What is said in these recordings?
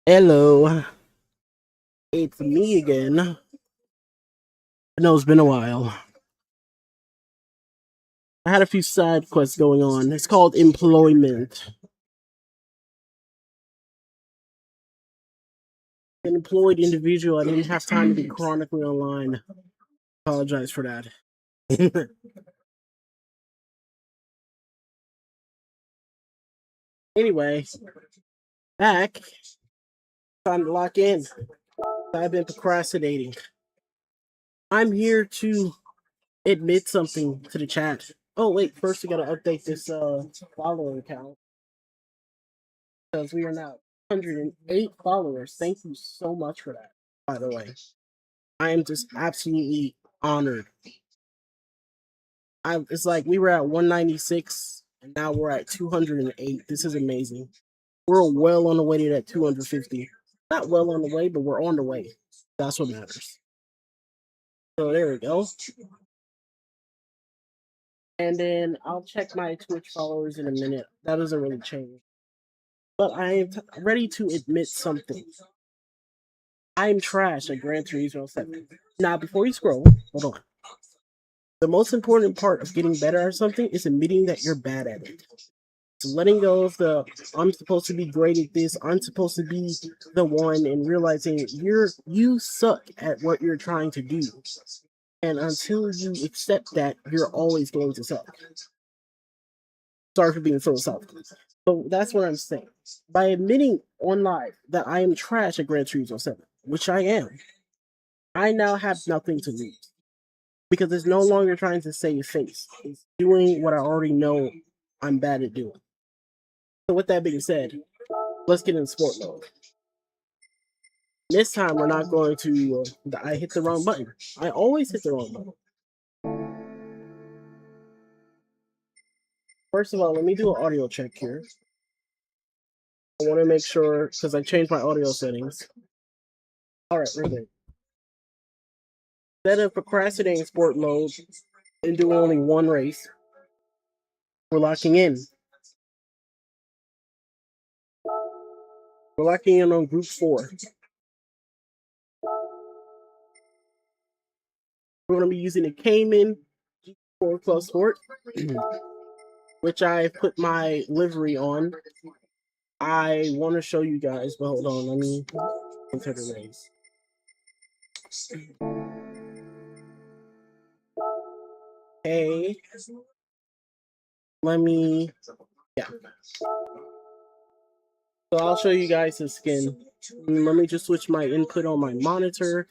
Hello, it's me again. I know it's been a while. I had a few side quests going on. It's called employment. An employed individual. I didn't have time to be chronically online. Apologize for that. Anyway, back. Time to lock in. I've been procrastinating. I'm here to admit something to the chat. Oh wait, first we gotta update this follower count because we are now 108 followers. Thank you so much for that. By the way, I am just absolutely honored. It's like we were at 196 and now we're at 208. This is amazing. We're well on the way to that 250. Not well on the way, but we're on the way. That's what matters. So there we go. And then I'll check my Twitch followers in a minute. That doesn't really change. But I am ready to admit something. I'm trash at Gran Turismo 7. Now, before you scroll, hold on. The most important part of getting better at something is admitting that you're bad at it. So letting go of the I'm supposed to be great at this, I'm supposed to be the one, and realizing you suck at what you're trying to do. And until you accept that, you're always going to suck. Sorry for being philosophical. So that's what I'm saying. By admitting on live that I am trash at Gran Turismo 7, which I am, I now have nothing to lose. Because it's no longer trying to save face. It's doing what I already know I'm bad at doing. So with that being said, let's get in sport mode. This time we're not going to. I hit the wrong button. I always hit the wrong button. First of all, let me do an audio check here. I want to make sure because I changed my audio settings. All right, we're good. Instead of procrastinating sport mode and doing only one race, we're locking in. We're locking in on Group 4. We're going to be using the Cayman G4 Plus Sport, which I put my livery on. I want to show you guys, but hold on, let me enter the race. Okay. Yeah. So I'll show you guys the skin. Let me just switch my input on my monitor.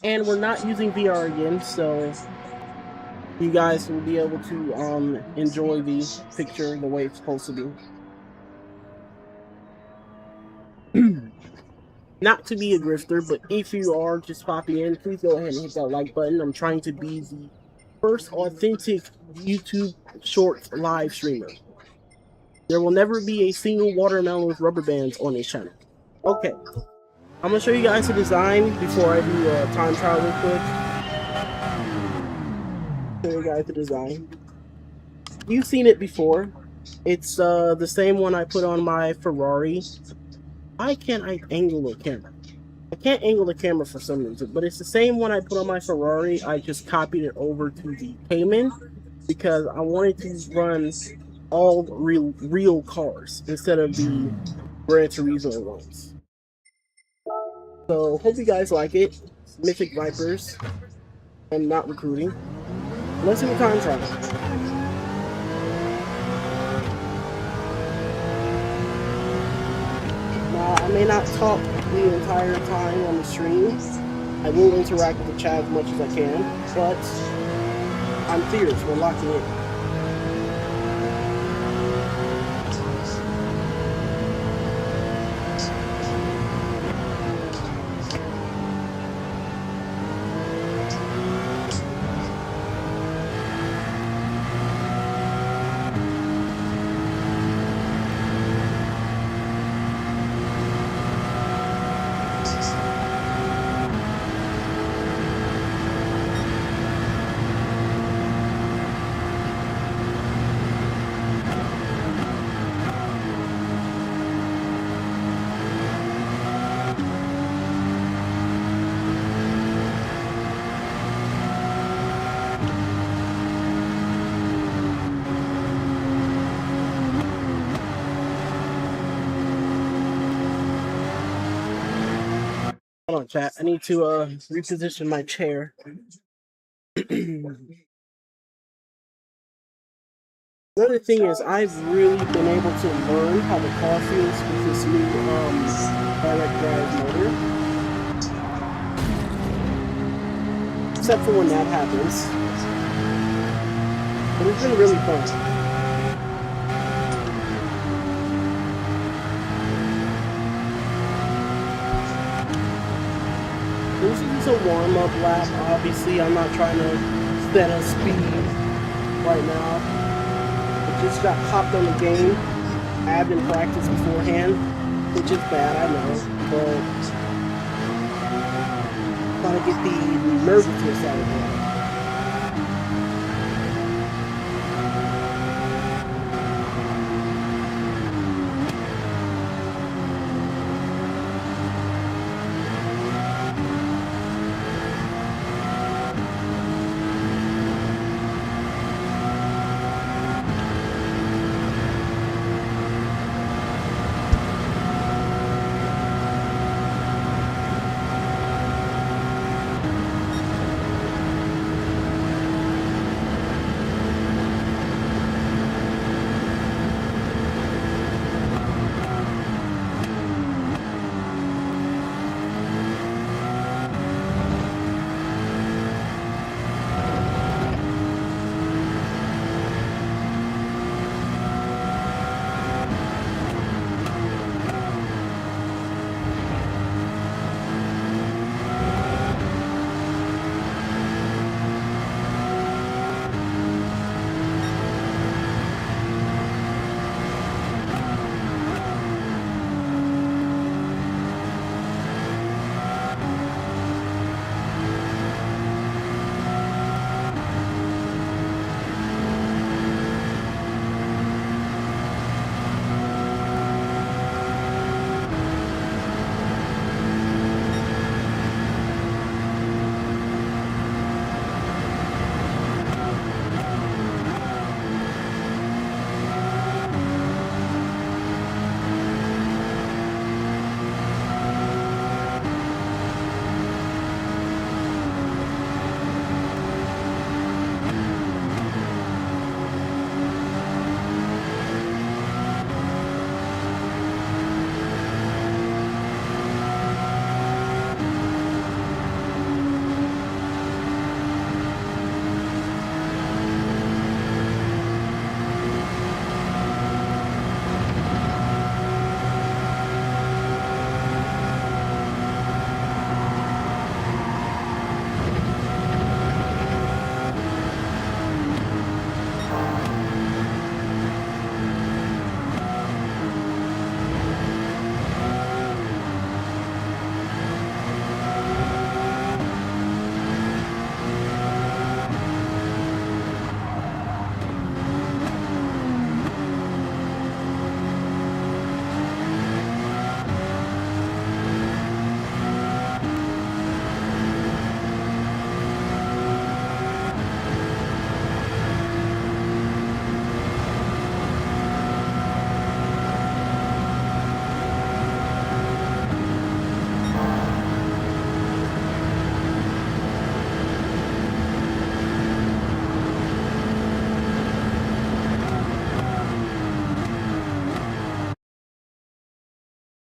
And we're not using VR again, so you guys will be able to enjoy the picture the way it's supposed to be. Not to be a grifter, but if you are just popping in, please go ahead and hit that like button. I'm trying to be the first authentic YouTube Shorts live streamer. There will never be a single watermelon with rubber bands on this channel. Okay, I'm gonna show you guys the design before I do a time trial real quick. Show you guys the design. You've seen it before. It's the same one I put on my Ferrari. Why can't I angle the camera? I can't angle the camera for some reason, but it's the same one I put on my Ferrari. I just copied it over to the Cayman because I wanted to run all real cars instead of the Gran Turismo ones. So hope you guys like it. Mythic Vipers. I'm not recruiting. Let's do a time trial. Now I may not talk the entire time on the stream. I will interact with the chat as much as I can, but I'm serious. We're locking in. on, chat. I need to reposition my chair. Another thing is, I've really been able to learn how the car feels with this new direct drive motor. Except for when that happens. But it's been really fun. This is a warm-up lap. Obviously, I'm not trying to set a speed right now. I just got hopped on the game. I have been practiced beforehand, which is bad, I know, but trying to get the nervousness out of it.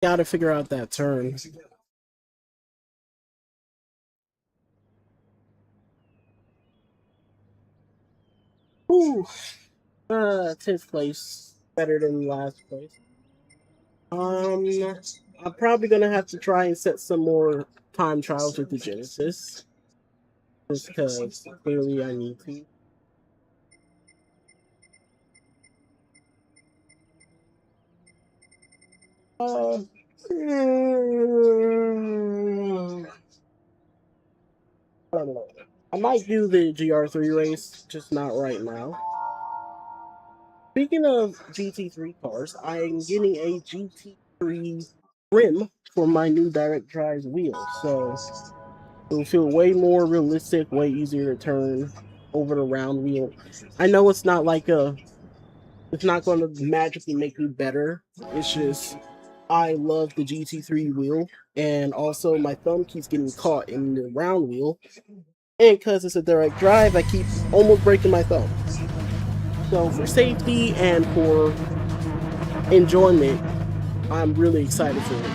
Gotta figure out that turn. Ooh, 10th place, better than last place. I'm probably gonna have to try and set some more time trials with the Genesis, just because clearly I need to. I don't know. I might do the GR3 race, just not right now. Speaking of GT3 cars, I am getting a GT3 rim for my new direct drive wheel, so it'll feel way more realistic, way easier to turn over the round wheel. I know it's not like it's not going to magically make me better. It's just I love the GT3 wheel. and also my thumb keeps getting caught in the round wheel, and because it's a direct drive, I keep almost breaking my thumb. So for safety and for enjoyment, I'm really excited for it.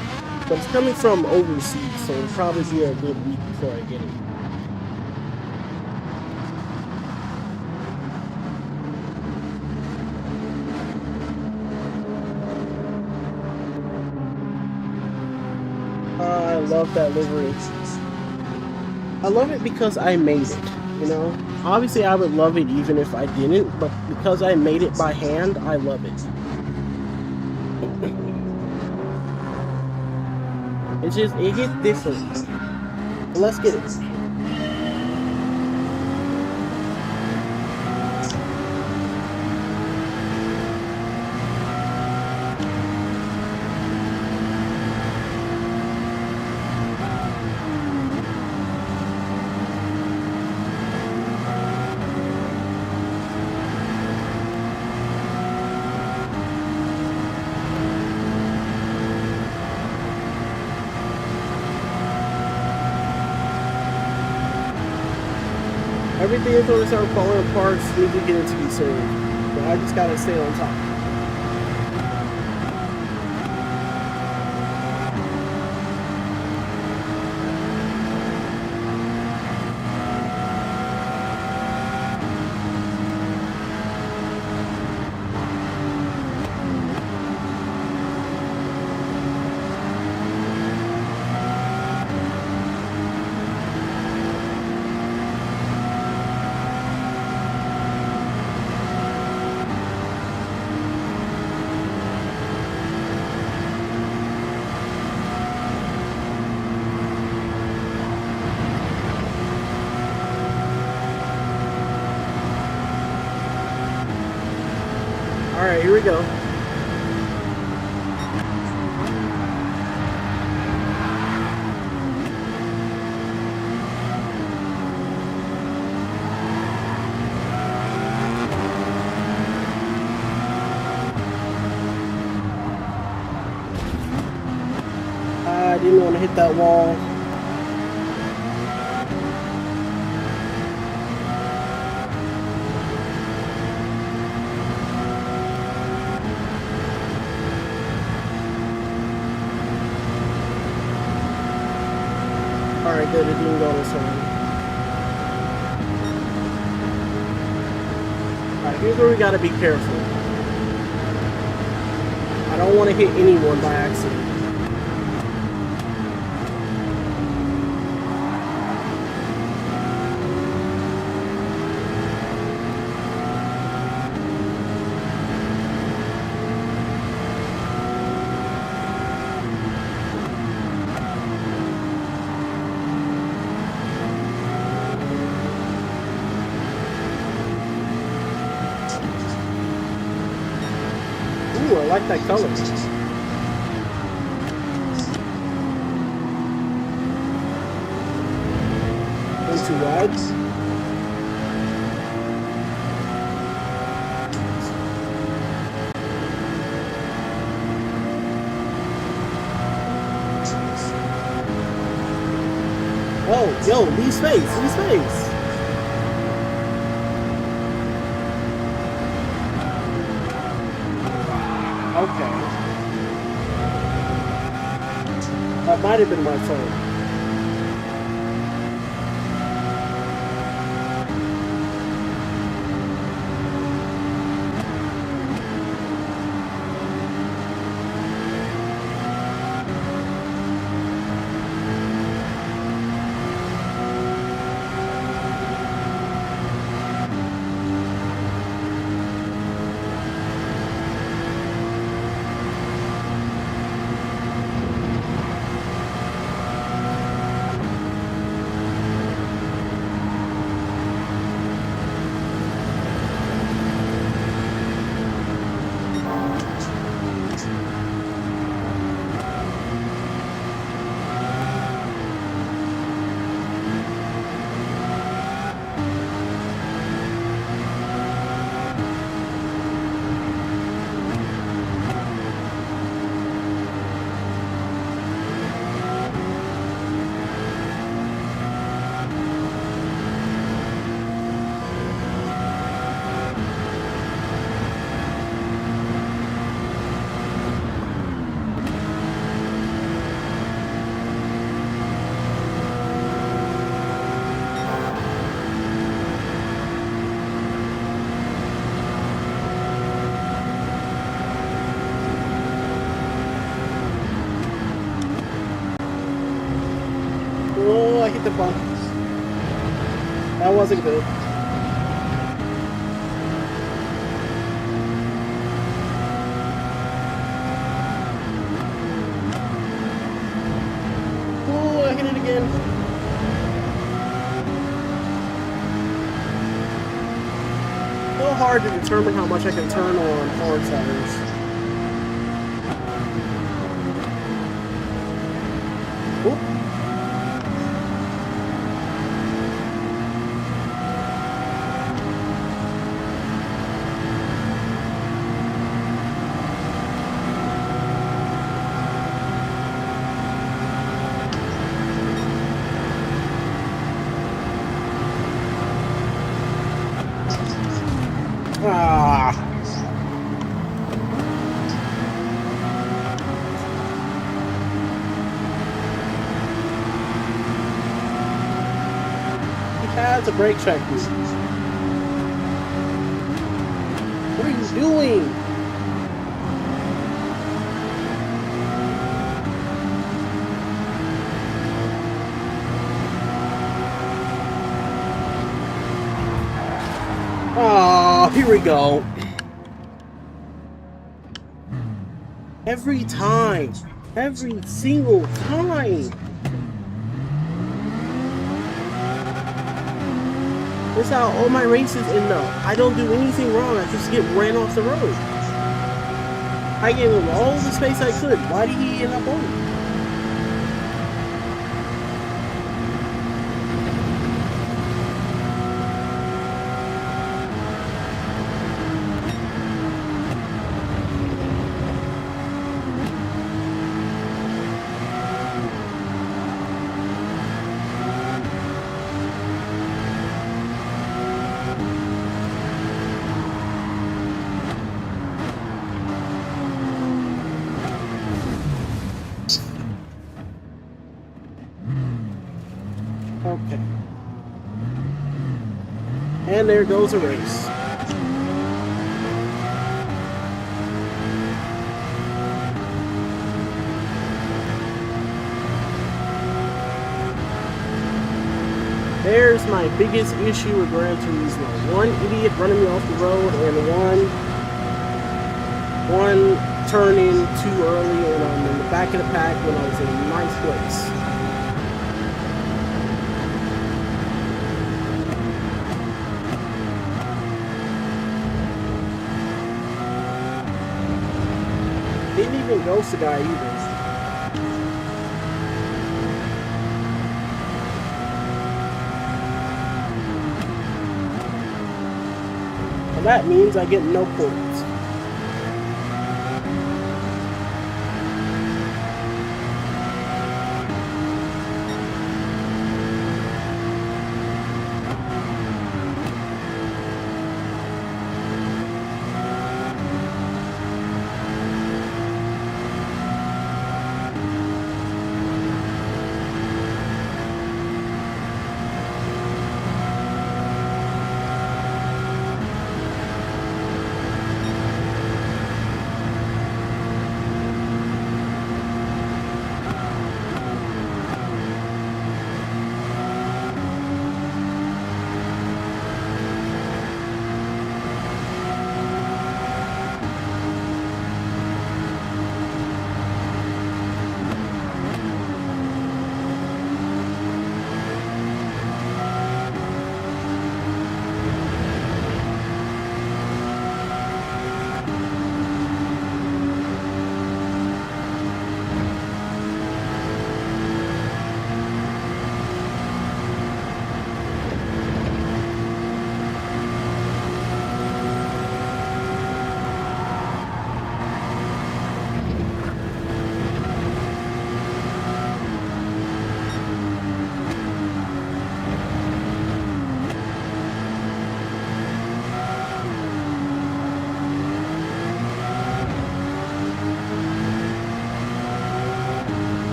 But it's coming from overseas, so it'll probably be a good week before I get it. I love that livery. I love it because I made it, you know? Obviously, I would love it even if I didn't, but because I made it by hand, I love it. It hits different. Let's get it. Everything is going to start falling apart as soon as we get into the served. So I just gotta stay on top. Alright, here we go. I didn't want to hit that wall. Alright, good, it didn't go this way. Alright, here's where we gotta be careful. I don't want to hit anyone by accident. Ooh, I like that color. Way too wide. Oh, yo, leave space, leave space. Okay. That might have been my fault. I hit the bump. That wasn't good. Oh, I hit it again. So hard to determine how much I can turn on hard tires. Ah. He has a brake check. What are you doing? Oh, here we go. Every time. Every single time. That's how all my races end up. I don't do anything wrong. I just get ran off the road. I gave him all the space I could. Why did he end up on me? Okay. And there goes a race. There's my biggest issue with Gran Turismo. One idiot running me off the road and one turning too early and I'm in the back of the pack when I was in ninth place. Didn't even ghost the guy either. And that means I get no points.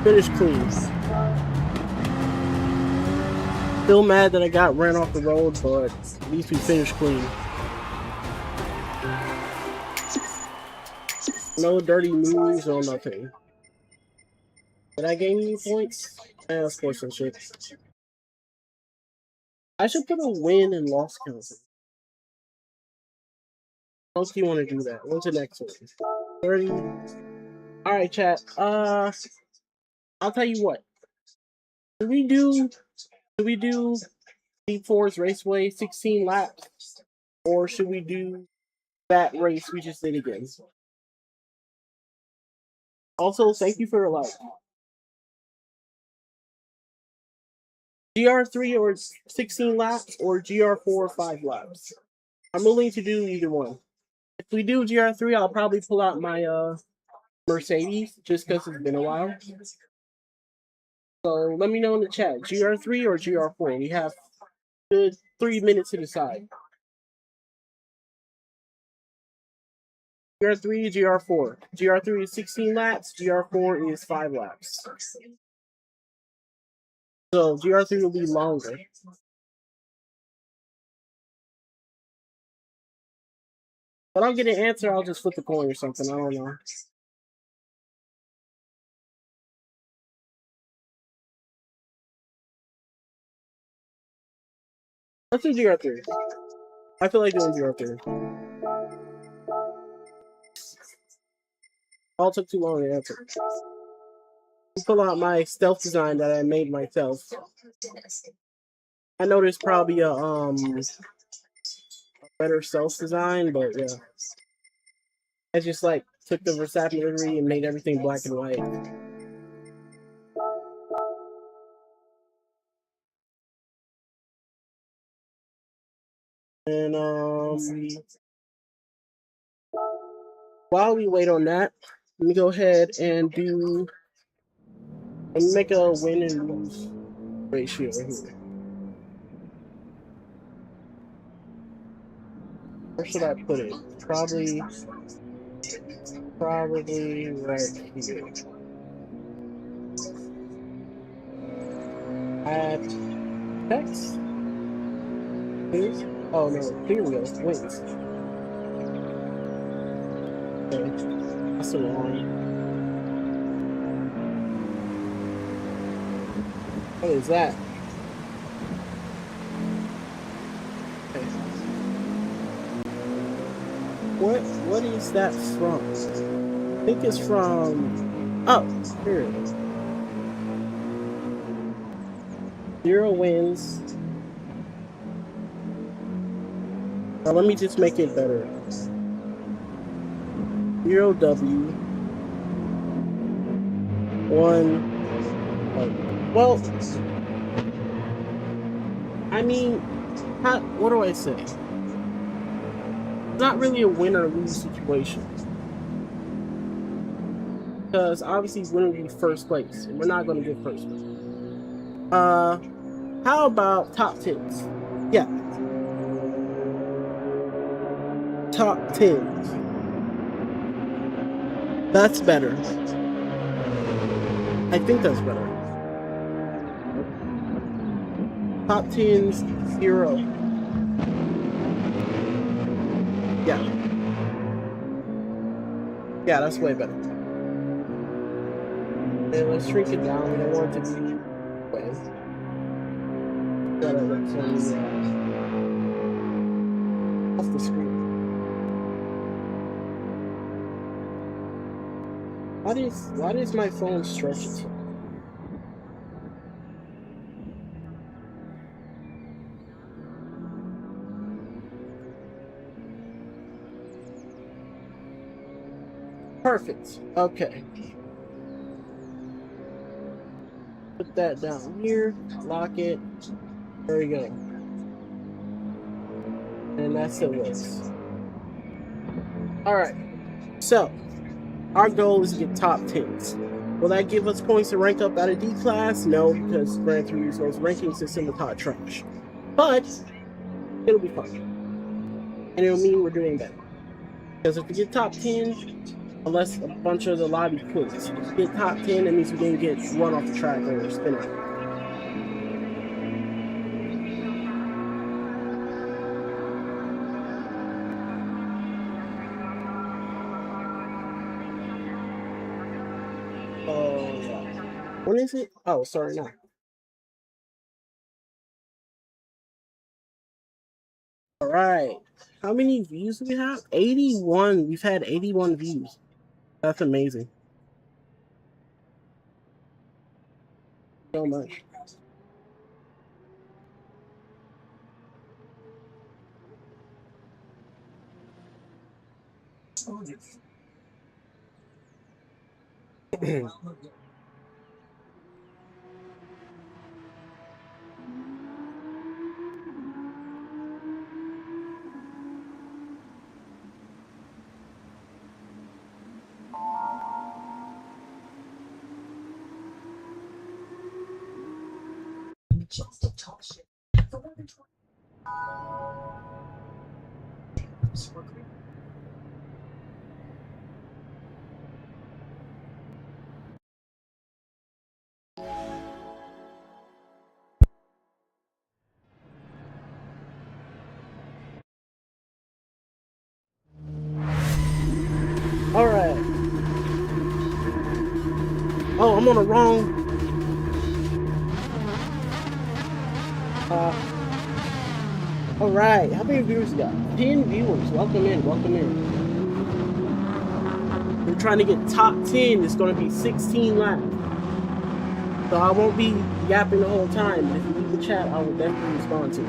Finish clean. Still mad that I got ran off the road, but at least we finished clean. No dirty moves, no nothing. Did I gain any points? Sportsmanship. I should put a win and loss counter. How else do you want to do that? What's the next one? 30. Alright, chat. I'll tell you what. Do we do Deep Forest Raceway 16 laps? Or should we do that race we just did again? Also, thank you for your like. GR3 or 16 laps or GR4 5 laps? I'm willing to do either one. If we do GR3, I'll probably pull out my Mercedes just because it's been a while. So let me know in the chat, GR3 or GR4. We have good 3 minutes to decide. GR3, GR4. GR3 is 16 laps, GR4 is 5 laps. So GR3 will be longer. If I don't get an answer, I'll just flip the coin or something. I don't know. Let's do GR3. I feel like doing GR3. All took too long to answer. Pull out my stealth design that I made myself. I know there's probably a better stealth design, but yeah. I just like took the Verstappen livery and made everything black and white. And while we wait on that, let me go ahead and make a win and lose ratio here. Where should I put it? Probably right here. Add text. Oh no, here we go. Wins. Okay, that's the wrong. What is that? Okay. What is that from? I think it's from. Oh, here it is. 0 wins. Now let me just make it better. 0 W. 1. Well, I mean, what do I say? It's not really a win or lose situation. Because obviously winner would be first place, and we're not going to get first place. How about top 10s? Yeah. Top 10s. That's better. I think that's better. Top 10s, 0. Yeah. Yeah, that's way better. And let's shrink it down. We don't want it to be way. Gotta let some off the screen. Why does my phone stretch itself? Perfect. Okay. Put that down here. Lock it. There we go. And that's the list. Alright. So, our goal is to get top 10s. Will that give us points to rank up out of D class? No, because Gran Turismo's ranking system is hot trash. But, it'll be fun. And it'll mean we're doing better. Because if we get top 10, Unless a bunch of the lobby quits. If you get top 10, that means you didn't get run off the track or spin out. When is it? Oh, sorry, no. All right. How many views do we have? 81. We've had 81 views. That's amazing. So much. All right. Oh, I'm on the wrong. All right. How many viewers you got? 10 viewers. Welcome in. Welcome in. We're trying to get top 10. It's going to be 16 laps. So I won't be yapping the whole time. If you leave the chat, I will definitely respond to it.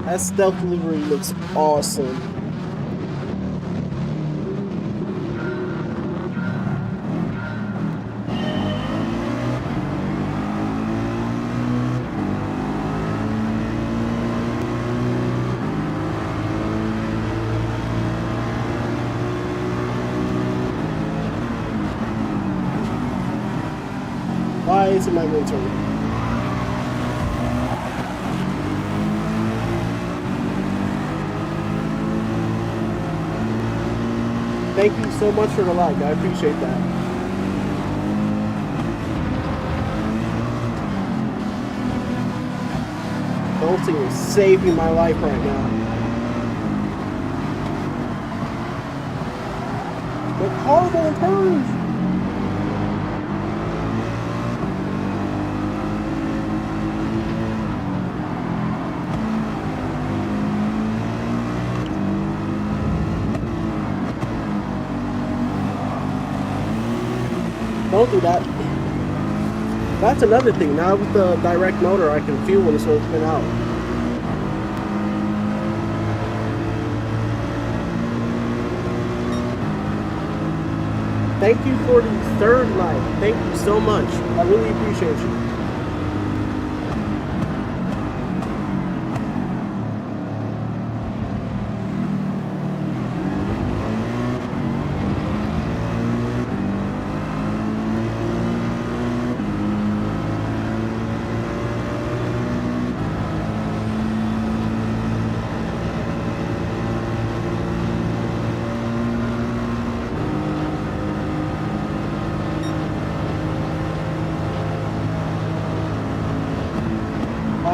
That stealth delivery looks awesome. Why is it my turn? Thank you so much for the like. I appreciate that. Bolting is saving my life right now. The car won't turn. Don't do that. That's another thing. Now with the direct motor, I can feel when it's going to spin out. Thank you for the third like. Thank you so much. I really appreciate you.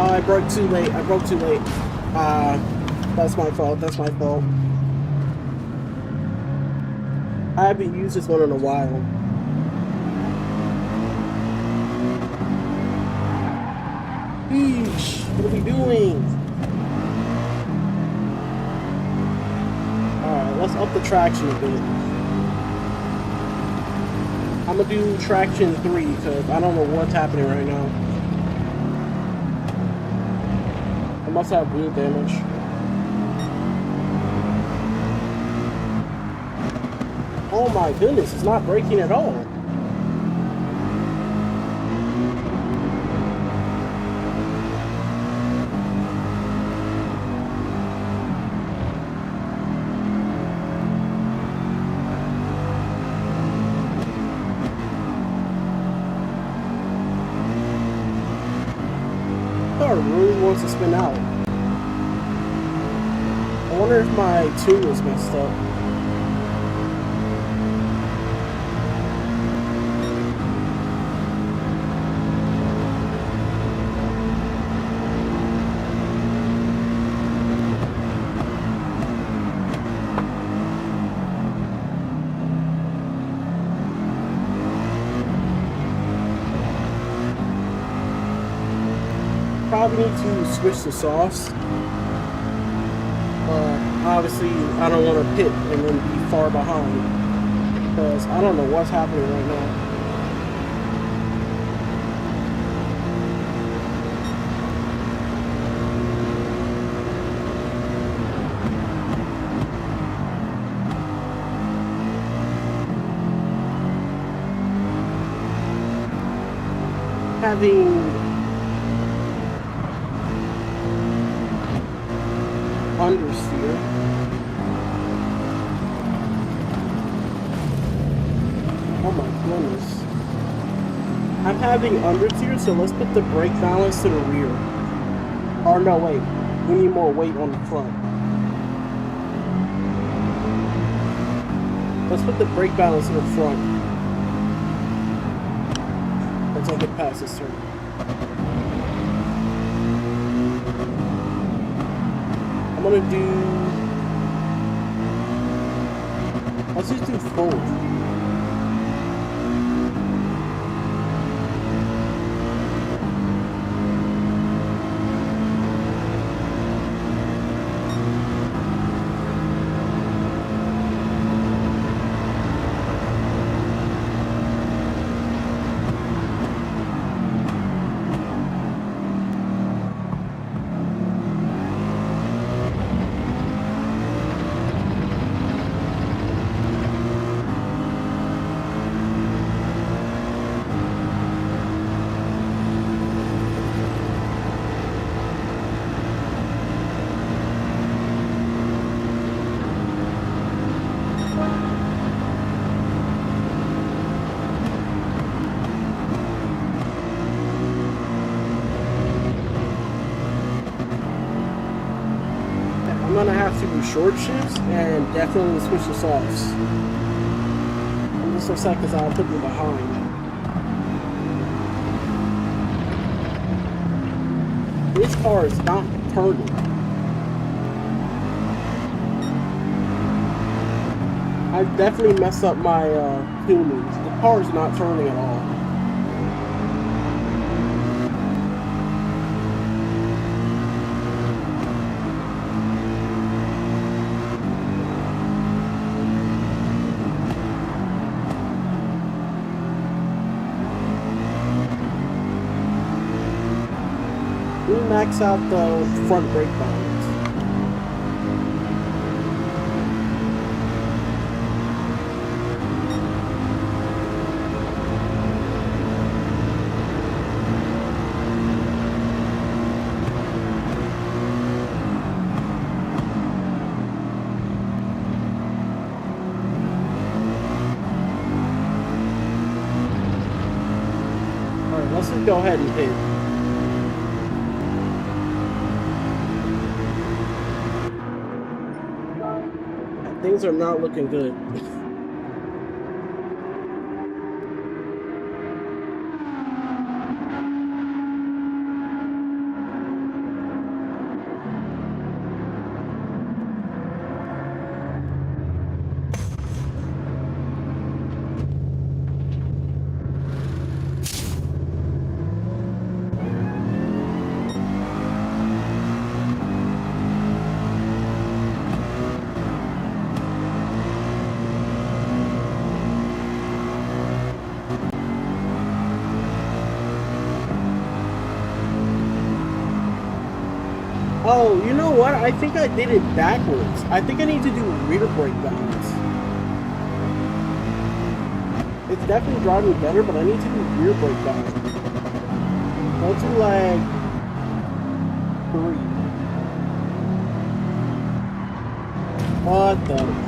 I broke too late. That's my fault. I haven't used this one in a while. Eesh, what are we doing? Alright, let's up the traction a bit. I'm gonna do traction 3 because I don't know what's happening right now. I must have wheel damage. Oh my goodness, it's not braking at all. really wants to spin out. I wonder if my tune is messed up. Probably need to switch the sauce. Obviously, I don't want to pit and then be far behind because I don't know what's happening right now. Having understeer. Oh my goodness. I'm having understeer, so let's put the brake balance to the rear. Or no, wait. We need more weight on the front. Let's put the brake balance to the front. Once I get past this turn. I'm gonna do... Let's just do forward. I'm gonna have to do short shifts and definitely switch the softs. I'm just so sad because I'll put me behind. This car is not turning. I definitely messed up my tunings. The car is not turning at all. We max out the front brake balance. Alright, let's just go ahead and hit. Things are not looking good. Oh, you know what? I think I did it backwards. I think I need to do rear brake balance. It's definitely driving better, but I need to do rear brake balance. Let's do like 3. What the?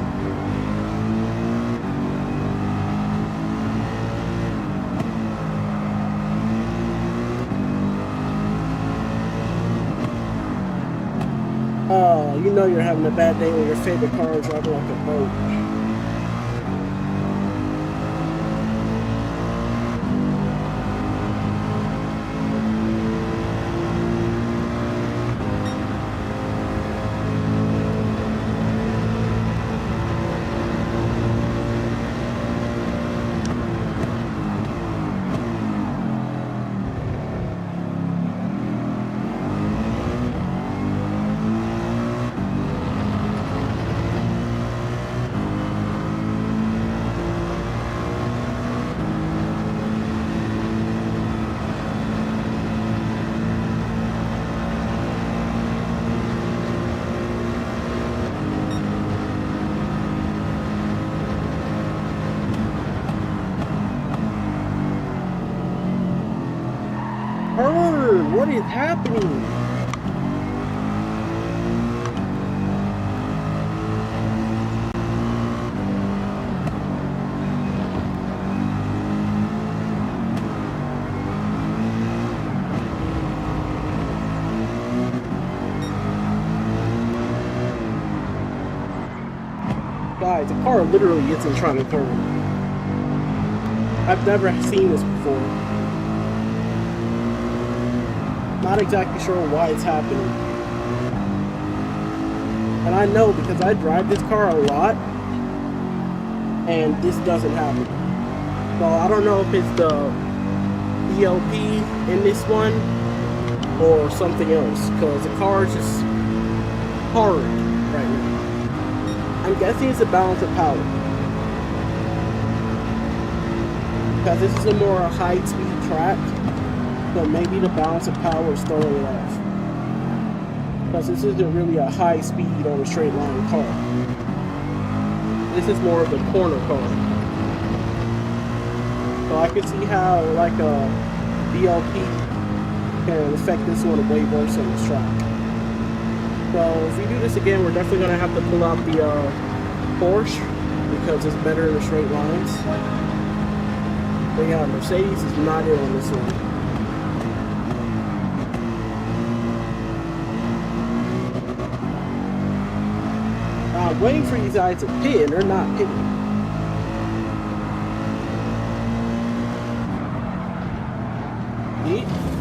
know you're having a bad day when your favorite car is driving like a boat. What is happening? Guys, the car literally isn't trying to turn. I've never seen this before. Not exactly sure why it's happening. And I know because I drive this car a lot and this doesn't happen. So I don't know if it's the ELP in this one or something else, because the car is just hard right now. I'm guessing it's a balance of power, because this is a more high-speed track. So maybe the balance of power is throwing it off. Because this isn't really a high speed or a straight line car. This is more of a corner car. So I can see how like a VLP can affect this one way worse on this track. So if we do this again, we're definitely going to have to pull out the Porsche, because it's better in the straight lines. But yeah, Mercedes is not in on this one. I'm waiting for these guys to pit, and they're not pitting.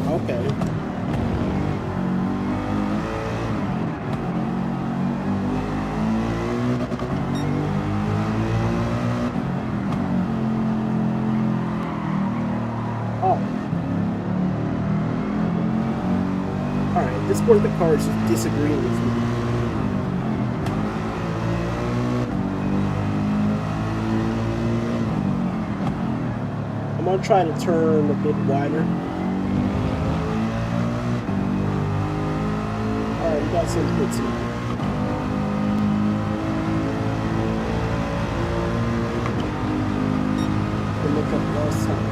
Okay. Oh. Alright, at this point the car is just disagreeing with me. I'm gonna try to turn a bit wider. Alright, we got some hits here. Look up last time.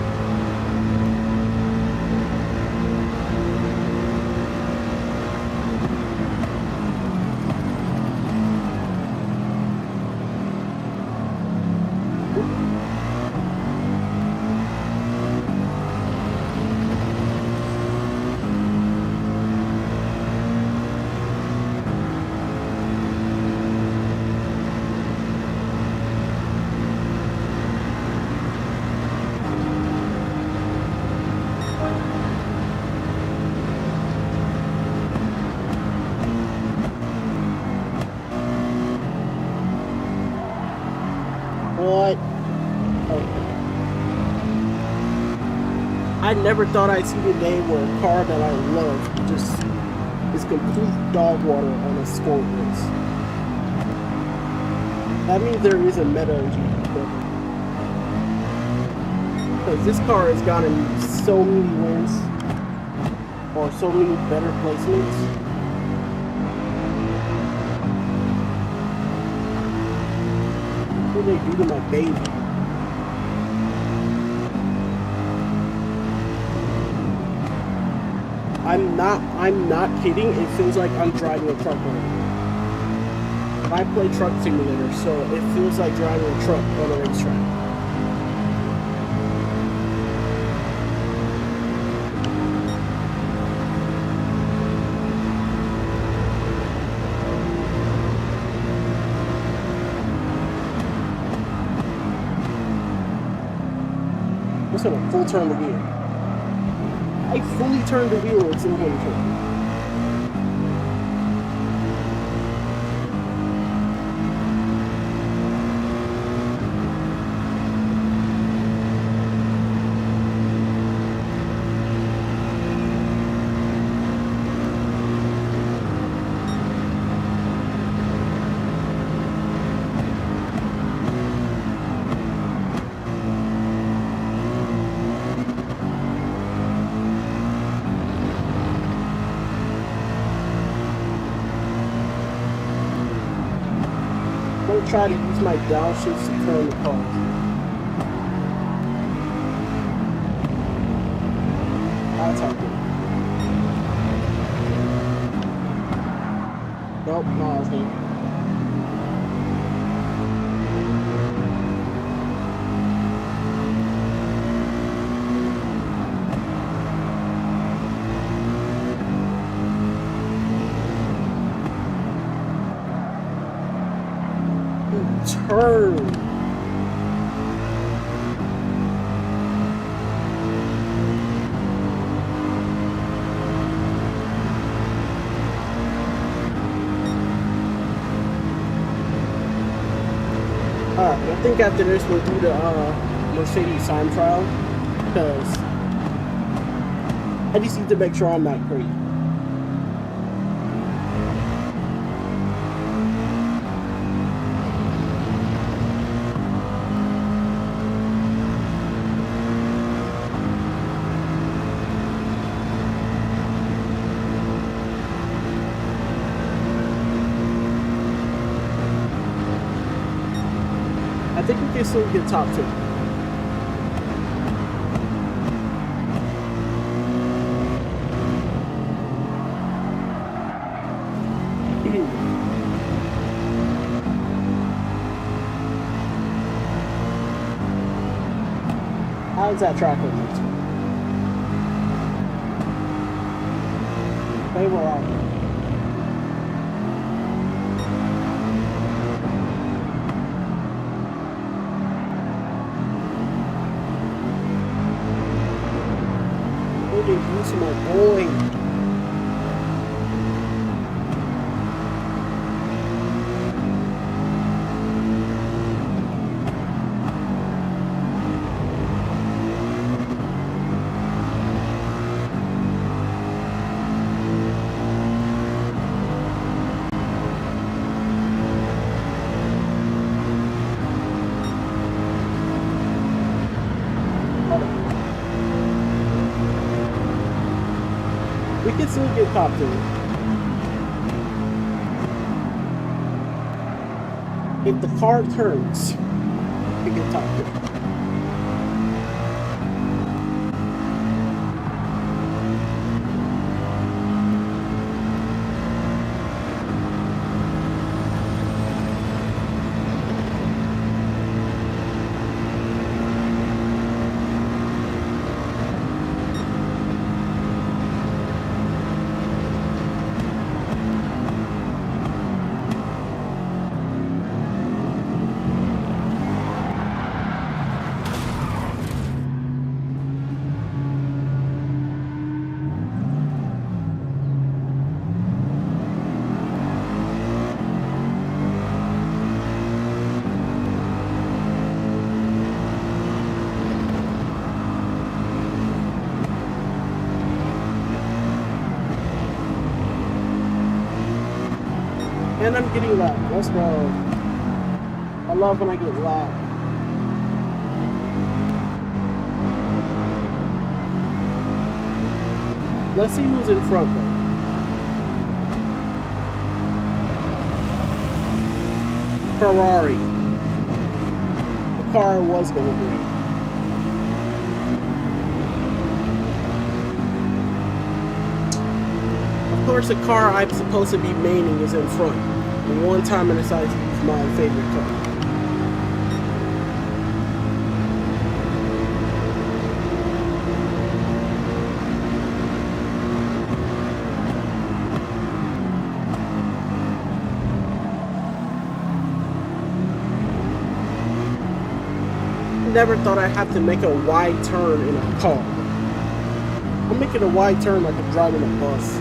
What? Okay. I never thought I'd see the day where a car that I love just is complete dog water on a sport race. That means there is a meta in GT7. Because this car has gotten so many wins, or so many better placements. What do they do to my baby? I'm not kidding. It feels like I'm driving a truck right now. I play Truck Simulator, so it feels like driving a truck on a racetrack. What's gonna full turn the wheel? I fully turned the wheel, it's still going to turn. Don't try to use my downshifts to turn the car. That's how good. Nope, no, I was good. Turn. Alright, I think after this we'll do the Mercedes time trial, because I just need to make sure I'm not crazy. I think we can still get top 2. How's that track look? They were out. Use my boy. We can still get top 2. If the car turns, we get top 2. And I'm getting lapped. Let's go. I love when I get lapped. Let's see who's in front though. Ferrari. The car was going to win. Of course, the car I'm supposed to be maining is in front. And one time I decided to use my favorite car. never thought I'd have to make a wide turn in a car. I'm making a wide turn like I'm driving a bus.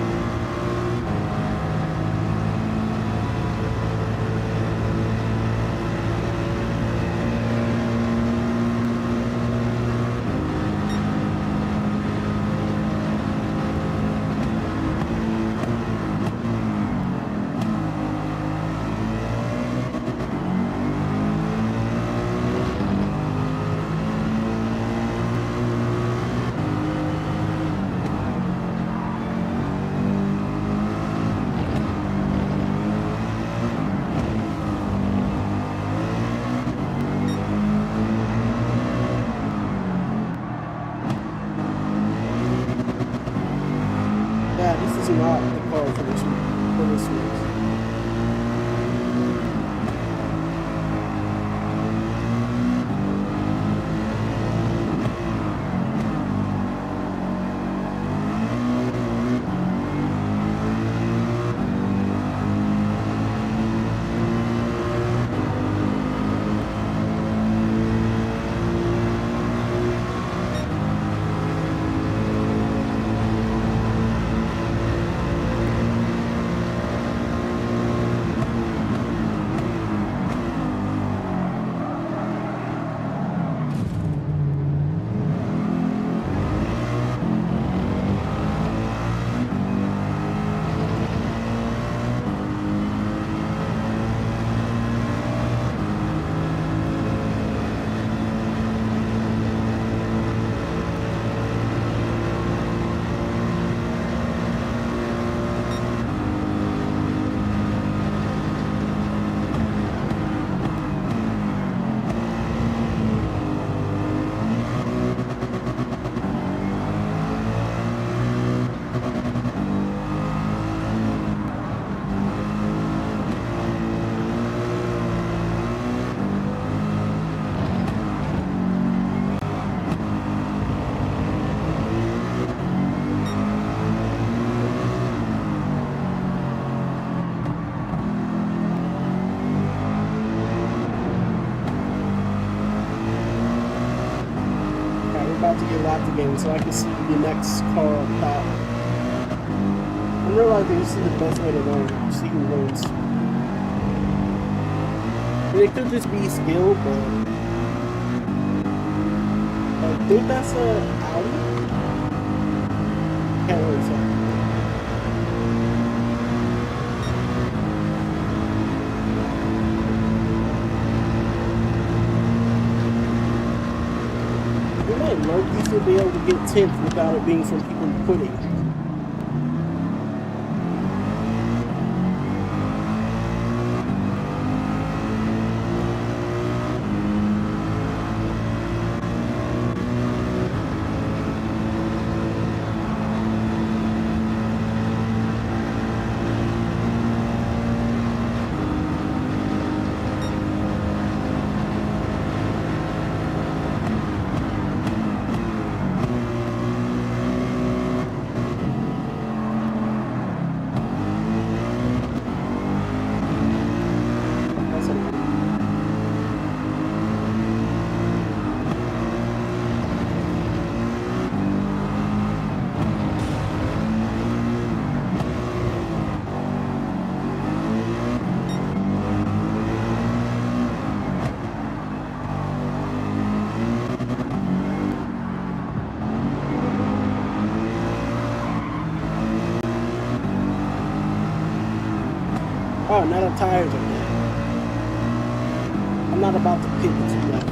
Yeah, this is not the car for this race. About to get lapped again so I can see the next car up top. I'm realizing this is the best way to learn, see who wins. And it could just be skill, but I think that's a Audi. Can't really tell. You should be able to get 10th without it being from people quitting. Oh, now the tires are dead. I'm not about to pit too much.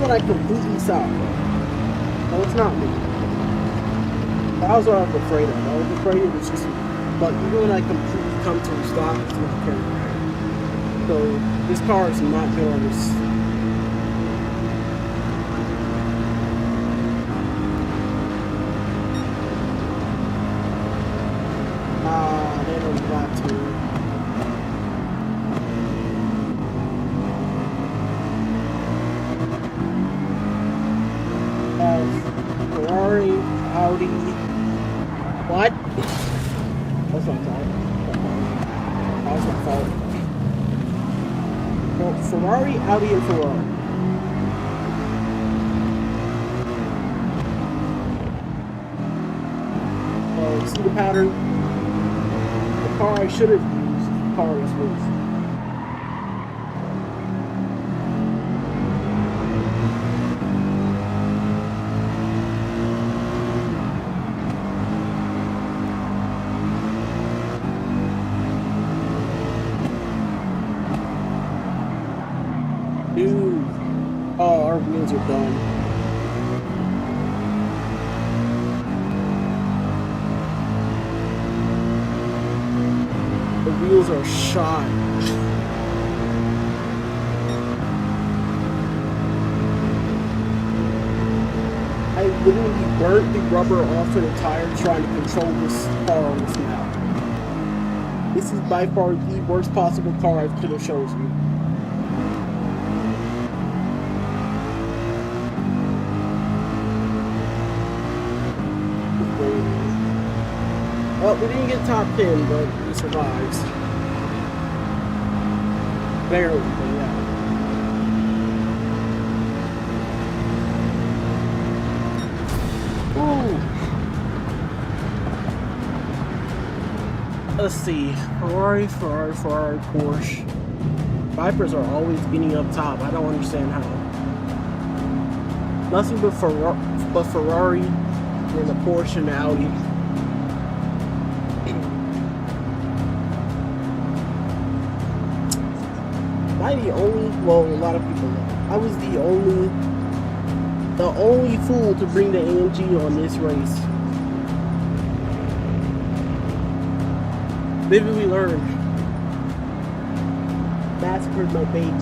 I completely south. No, it's not me. That was what I was afraid of. I was afraid it was just, but even when I completely come to a stop, it's going to carry me. So this car is not going to Audi. What? That's my fault. That was my fault. Well, Ferrari, Audi, and Ferrari. Oh, see the pattern? The car I should have used. The car is loose. Dude. Oh, our wheels are done. The wheels are shot. I literally burnt the rubber off of the tire trying to control this car on this map. This is by far the worst possible car I could have chosen. Well, we didn't get top 10, but we survived. Barely, but yeah. Ooh. Let's see. Ferrari, Porsche. Vipers are always getting up top. I don't understand how. Nothing but Ferrari and the Porsche and the Audi. Am I the only? Well, a lot of people know. I was the only fool to bring the AMG on this race. Vividly learned. Massacred my baby.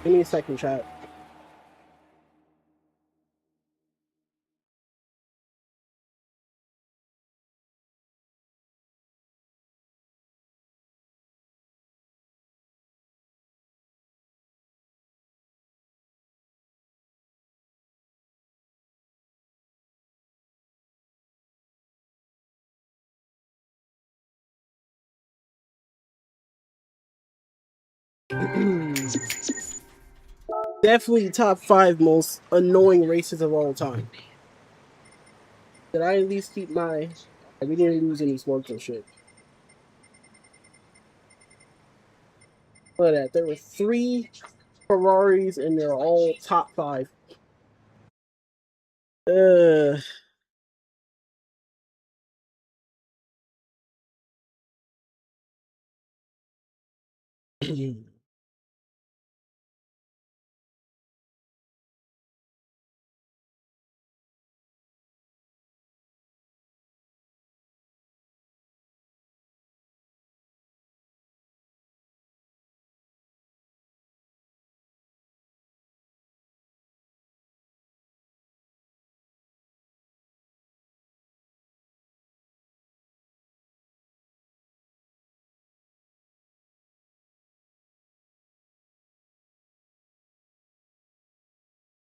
Give me a second, chat. Definitely top 5 most annoying races of all time. Did I at least keep my... We didn't lose any smokes or shit. Look at that. There were 3 Ferraris and they're all top 5. Uh...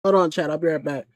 Hold on, chat. I'll be right back.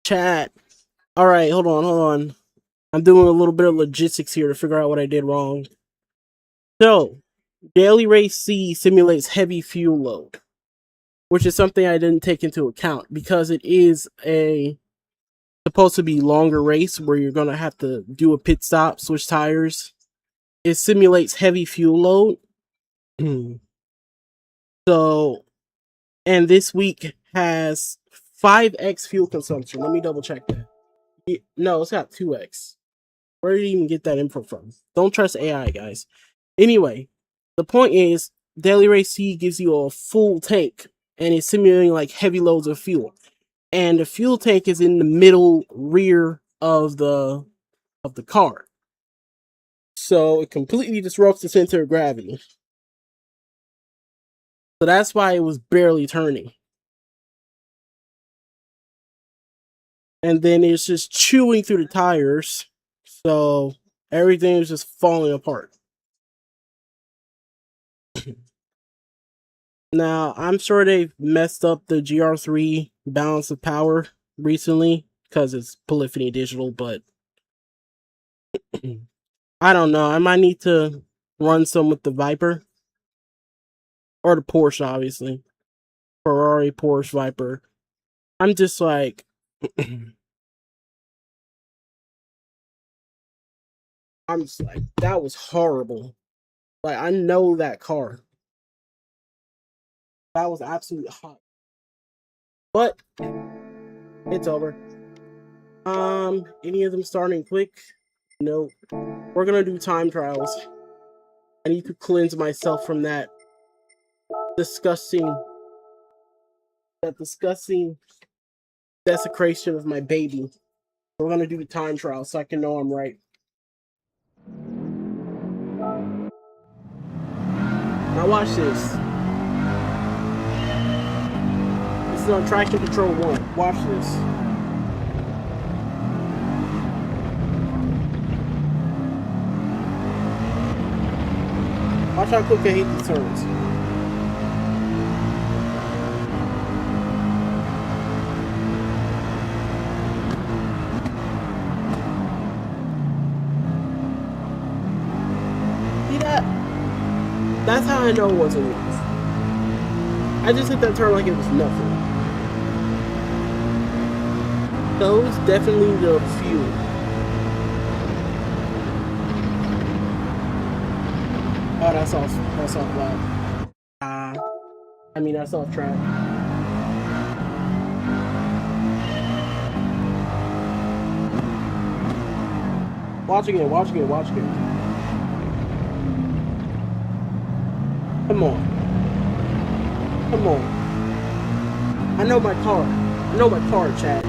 Chat. All right, hold on. I'm doing a little bit of logistics here to figure out what I did wrong. So, daily race C simulates heavy fuel load, which is something I didn't take into account because it is supposed to be longer race where you're gonna have to do a pit stop, switch tires. It simulates heavy fuel load. So, and this week has 5x fuel consumption. Let me double check that. No, it's got 2x. Where did you even get that info from? Don't trust AI, guys. Anyway, the point is, Daily Race C gives you a full tank, and it's simulating like heavy loads of fuel. And the fuel tank is in the middle rear of the car. So it completely disrupts the center of gravity. So that's why it was barely turning. And then it's just chewing through the tires. So everything is just falling apart. Now, I'm sure they've messed up the GR3 balance of power recently because it's Polyphony Digital, but I don't know. I might need to run some with the Viper or the Porsche, obviously. Ferrari, Porsche, Viper. I'm just like, I'm just like, that was horrible. Like, I know that car. That was absolutely hot. But it's over. Any of them starting quick? No. We're gonna do time trials. I need to cleanse myself from that disgusting desecration of my baby. We're gonna do the time trial so I can know I'm right. Now watch this. This is on traction control 1. Watch this. Watch how quick I hate these turns. See that? That's how I know it wasn't enough. I just hit that turn like it was nothing. Those definitely the fuel. Oh, that's off loud. I mean, that's off track. Watch again. Come on. I know my car, Chad.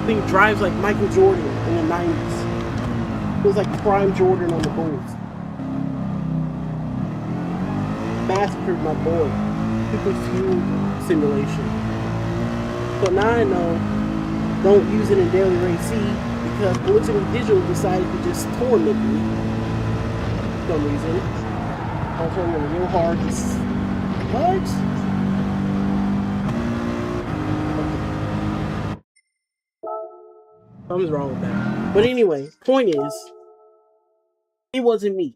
Thing drives like Michael Jordan in the 90s. It was like prime Jordan on the Bulls. Massacred my boy. Super fuel simulation. So now I know, don't use it in Daily Race C because Polyphony Digital decided to just torment me for some reason. I'll turn them real hard. What? Something's wrong with that. But anyway, point is, it wasn't me.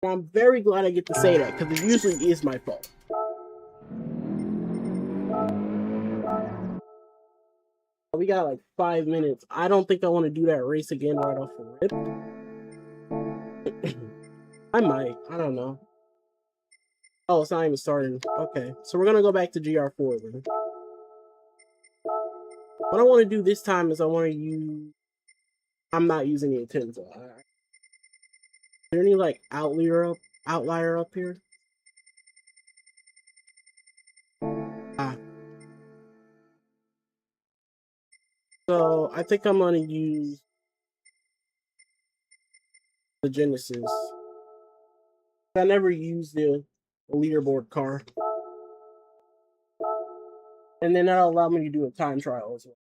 And I'm very glad I get to say that because it usually is my fault. We got like 5 minutes. I don't think I want to do that race again right off the rip. I might. I don't know. Oh, it's not even starting. Okay, so we're gonna go back to GR4 then. What I want to do this time is I want to use. I'm not using the Intensa. Is there any like outlier up here? So I think I'm gonna use the Genesis. I never used the leaderboard car. And then that'll allow me to do a time trial as well.